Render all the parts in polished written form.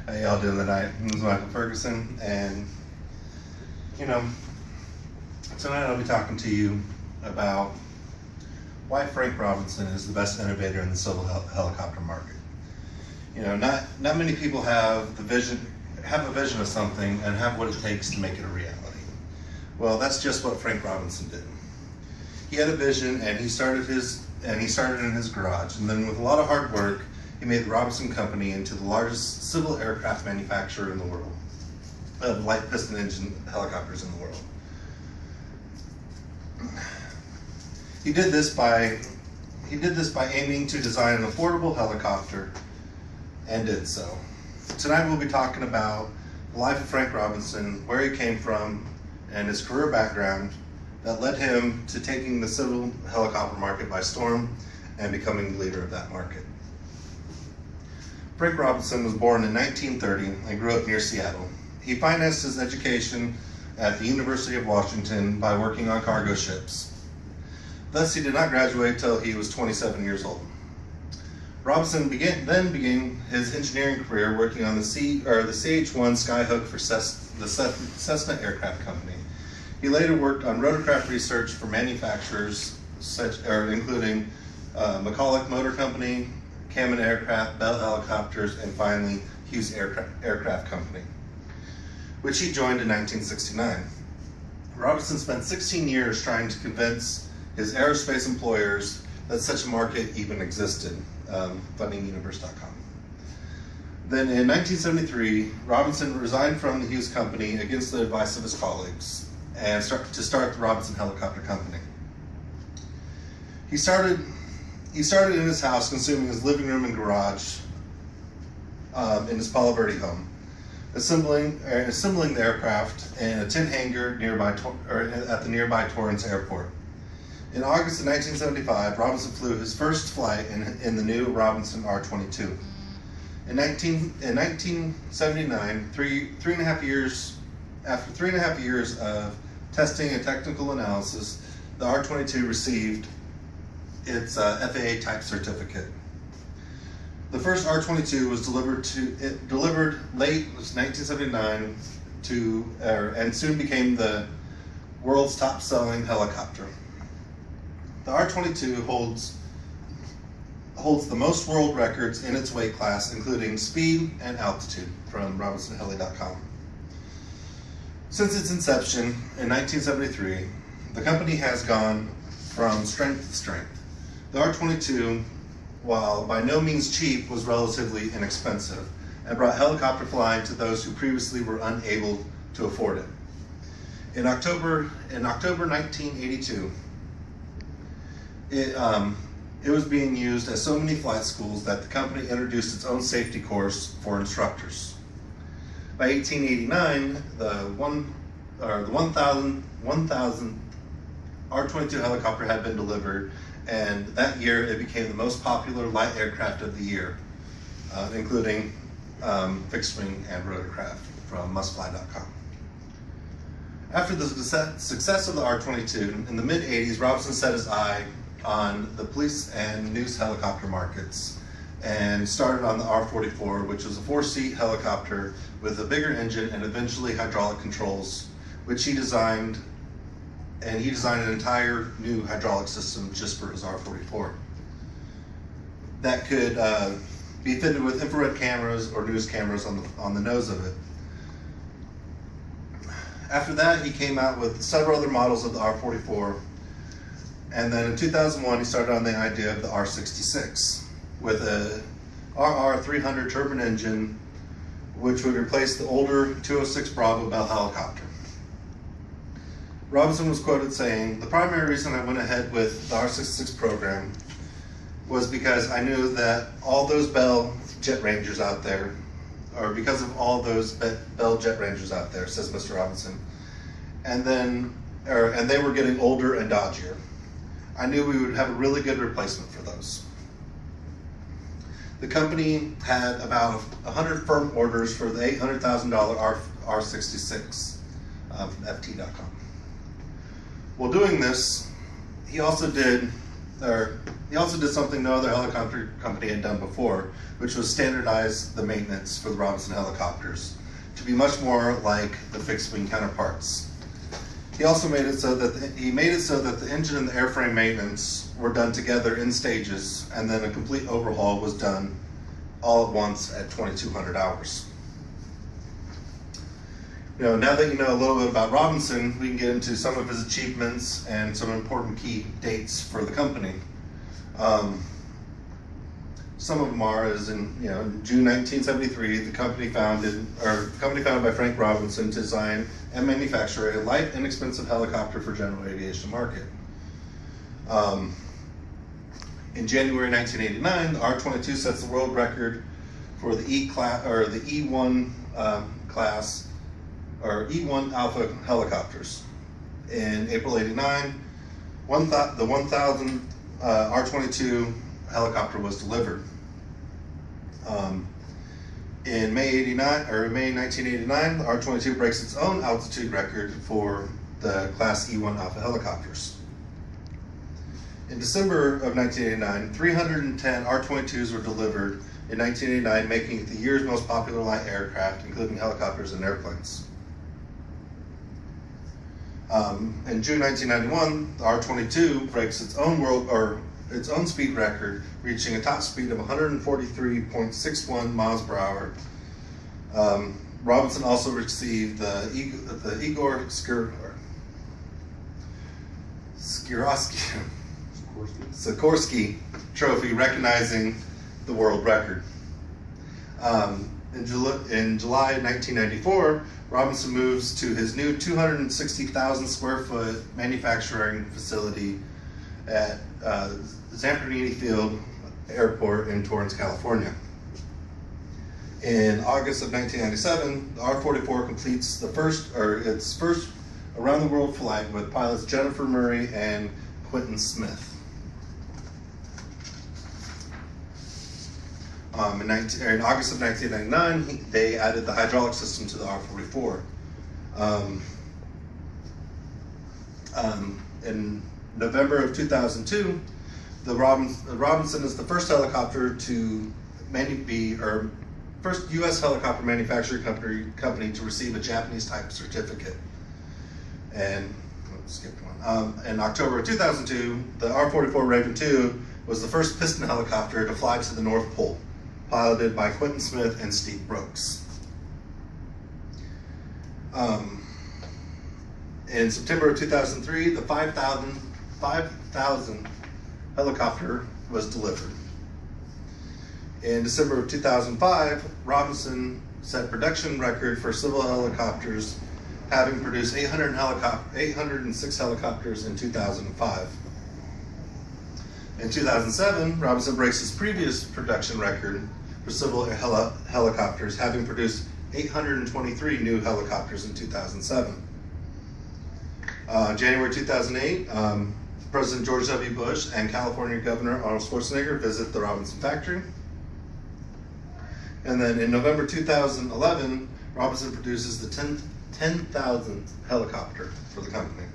How y'all doing tonight? This is Michael Ferguson, and tonight I'll be talking to you about why Frank Robinson is the best innovator in the civil helicopter market. Not many people have a vision of something and have what it takes to make it a reality. Well, that's just what Frank Robinson did. He had a vision, and he started in his garage, and then with a lot of hard work, he made the Robinson Company into the largest civil aircraft manufacturer in the world, of light piston engine helicopters in the world. He did this by aiming to design an affordable helicopter, and did so. Tonight we'll be talking about the life of Frank Robinson, where he came from, and his career background that led him to taking the civil helicopter market by storm and becoming the leader of that market. Frank Robinson was born in 1930 and grew up near Seattle. He financed his education at the University of Washington by working on cargo ships. Thus, he did not graduate until he was 27 years old. Robinson then began his engineering career working on the CH-1 Skyhook for the Cessna Aircraft Company. He later worked on rotorcraft research for manufacturers including McCulloch Motor Company, Kaman Aircraft, Bell Helicopters, and finally Hughes Aircraft Company, which he joined in 1969. Robinson spent 16 years trying to convince his aerospace employers that such a market even existed, fundinguniverse.com. Then in 1973, Robinson resigned from the Hughes Company against the advice of his colleagues and start the Robinson Helicopter Company. He started in his house, consuming his living room and garage in his Palo Verde home, assembling the aircraft in a tin hangar at the nearby Torrance Airport. In August of 1975, Robinson flew his first flight in the new Robinson R-22. In 1979, after 3.5 years of testing and technical analysis, the R-22 received its FAA type certificate. The first R-22 was delivered late 1979 and soon became the world's top-selling helicopter. The R-22 holds the most world records in its weight class, including speed and altitude, from RobinsonHeli.com. Since its inception in 1973, the company has gone from strength to strength. The R-22, while by no means cheap, was relatively inexpensive and brought helicopter flying to those who previously were unable to afford it. In October 1982, it was being used at so many flight schools that the company introduced its own safety course for instructors. By 1889, the 1,000th R-22 helicopter had been delivered, and that year it became the most popular light aircraft of the year, including fixed wing and rotorcraft from mustfly.com. After the success of the R-22, in the mid-80s, Robinson set his eye on the police and news helicopter markets and started on the R-44, which was a 4-seat helicopter with a bigger engine and eventually hydraulic controls, which he designed, and he designed an entire new hydraulic system just for his R-44 that could be fitted with infrared cameras or news cameras on the nose of it. After that, he came out with several other models of the R-44, and then in 2001 he started on the idea of the R-66 with a RR-300 turbine engine, which would replace the older 206 Bravo Bell helicopter. Robinson was quoted saying, "The primary reason I went ahead with the R-66 program was because I knew that all those Bell Jet Rangers out there, or because of all those Bell Jet Rangers out there," says Mr. Robinson, and they were getting older and dodgier. I knew we would have a really good replacement for those. The company had about 100 firm orders for the $800,000 R-66, FT.com. While doing this, he also did, He also did something no other helicopter company had done before, which was standardize the maintenance for the Robinson helicopters to be much more like the fixed-wing counterparts. He also made it so that the engine and the airframe maintenance were done together in stages, and then a complete overhaul was done all at once at 2,200 hours. Now that you know a little bit about Robinson, we can get into some of his achievements and some important key dates for the company. Some of them are, in June 1973, the company founded by Frank Robinson to design and manufacture a light, inexpensive helicopter for general aviation market. In January 1989, the R-22 sets the world record for the E1 class or E1 Alpha helicopters. In April '89, the 1,000 R-22 helicopter was delivered. In May 1989, the R-22 breaks its own altitude record for the Class E1 Alpha helicopters. In December of 1989, 310 R-22s were delivered in 1989, making it the year's most popular light aircraft, including helicopters and airplanes. In June 1991, the R-22 breaks its own speed record, reaching a top speed of 143.61 miles per hour. Robinson also received the Igor Sikorsky Trophy, recognizing the world record. In July 1994, Robinson moves to his new 260,000 square foot manufacturing facility at Zamperini Field Airport in Torrance, California. In August of 1997, the R-44 completes its first around the world flight with pilots Jennifer Murray and Quentin Smith. In August of 1999, they added the hydraulic system to the R-44. In November of 2002, the Robinson is the first helicopter to first U.S. helicopter manufacturing company to receive a Japanese type certificate. And in October of 2002, the R-44 Raven II was the first piston helicopter to fly to the North Pole, piloted by Quentin Smith and Steve Brooks. In September of 2003, the 5,000 helicopter was delivered. In December of 2005, Robinson set production record for civil helicopters, having produced 806 helicopters in 2005. In 2007, Robinson breaks his previous production record for civil helicopters, having produced 823 new helicopters in 2007. January 2008, President George W. Bush and California Governor Arnold Schwarzenegger visit the Robinson factory. And then in November 2011, Robinson produces the 10,000th helicopter for the company.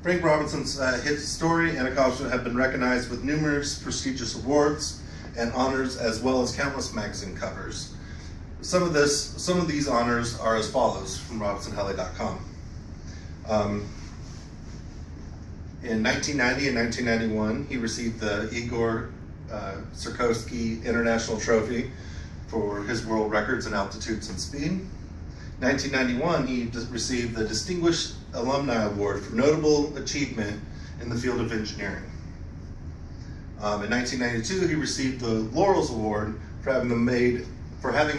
Frank Robinson's his story and accomplishment have been recognized with numerous prestigious awards and honors, as well as countless magazine covers. Some of these honors are as follows from RobinsonHeli.com. In 1990 and 1991, he received the Igor Sikorsky International Trophy for his world records in altitudes and speed. 1991, he received the Distinguished Alumni Award for notable achievement in the field of engineering. In 1992, he received the Laurels Award for having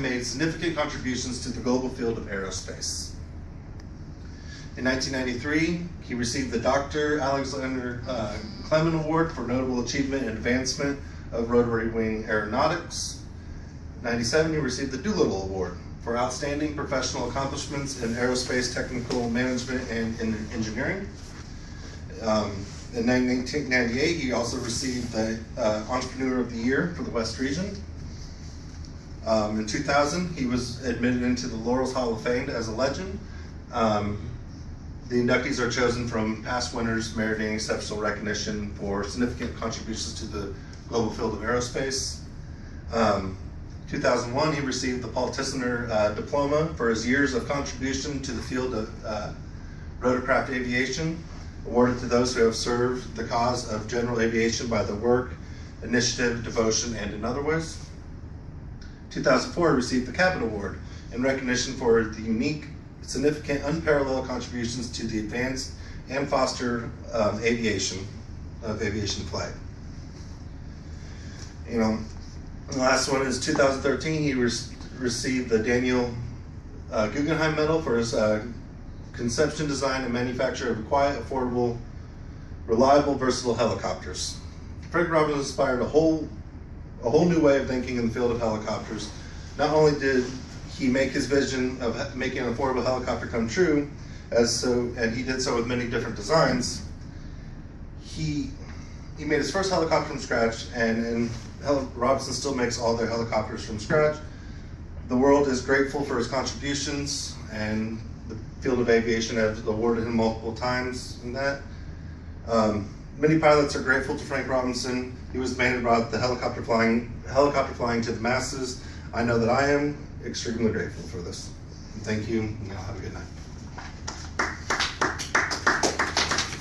made significant contributions to the global field of aerospace. In 1993, he received the Dr. Alexander Clement Award for notable achievement and advancement of rotary wing aeronautics. In 1997, he received the Doolittle Award for outstanding professional accomplishments in aerospace technical management and in engineering. In 1998, he also received the Entrepreneur of the Year for the West Region. In 2000, he was admitted into the Laurels Hall of Fame as a legend. The inductees are chosen from past winners meriting exceptional recognition for significant contributions to the global field of aerospace. 2001, he received the Paul Tissiner Diploma for his years of contribution to the field of rotorcraft aviation, awarded to those who have served the cause of general aviation by their work, initiative, devotion, and in other ways. 2004, he received the Cabot Award in recognition for the unique, significant, unparalleled contributions to the advanced and foster aviation flight. You know, the last one is 2013. He received the Daniel Guggenheim Medal for his conception, design, and manufacture of quiet, affordable, reliable, versatile helicopters. Frank Robinson inspired a whole new way of thinking in the field of helicopters. Not only did he make his vision of making an affordable helicopter come true, and he did so with many different designs, he made his first helicopter from scratch, and Robinson still makes all their helicopters from scratch. The world is grateful for his contributions, and the field of aviation has awarded him multiple times in that. Many pilots are grateful to Frank Robinson. He was the man who brought the helicopter flying to the masses. I know that I am extremely grateful for this. Thank you, and have a good night.